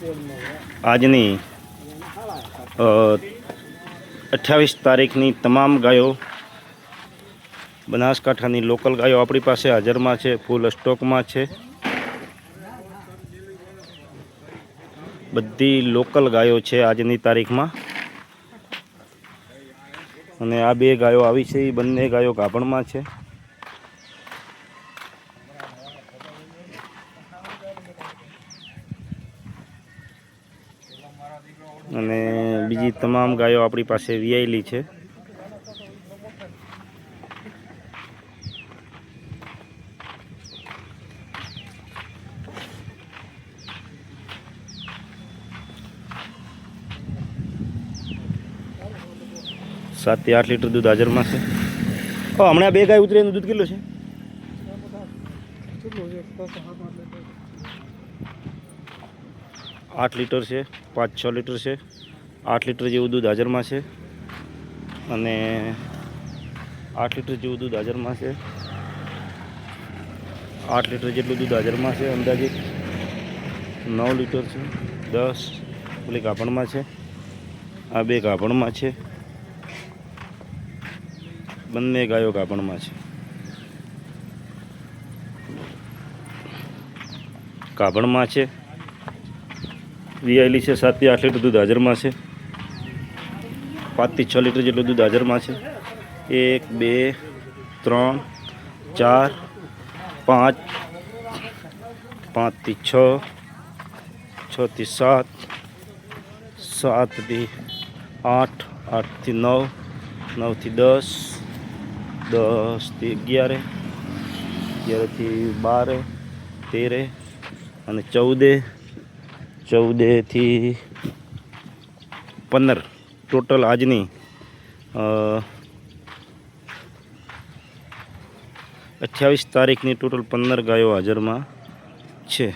આજની 28 તારીખની તમામ ગાયો બનાસકાંઠાની લોકલ ગાયો આપણી પાસે હાજરમાં છે, ફૂલ સ્ટોકમાં છે। બધી લોકલ ગાયો છે આજની તારીખમાં। અને આ બે ગાયો આવી છે, એ બંને ગાયો ગાભણમાં છે। અને બીજી તમામ ગાયો આપણી પાસે વિયાયેલી છે। सात થી 8 લીટર दूध हाजर में है। हमने बे गाय उतरे दूध किलो है 8 લીટર है, 5-6 લીટર है। 8 લીટર जेवुं दूध हाजर में है અને 8 લીटर जेवुं दूध हाजर में है। 8 લીટર जेटलुं दूध हाजर में है। अंदाजे 9 લીટર है, 10 पेली गाभण में है। आ बे गाभण में है, बंने गायो गाभण में है। गाभण में है, वियायेली है। 7 થી 8 લીटर दूध हाजर में है। 5 થી 6 લીटर जेटलुं दूध हाजर में है। 1 2 3 4 5 5 થી 6 6 થી 7 7 થી 8 8 થી 9 9 થી 10 10 થી 11 11 થી 12 13 અને 14 14 થી 15 टोटल आजनी 28 तारीखनी टोटल 15 गायो हाजर में है।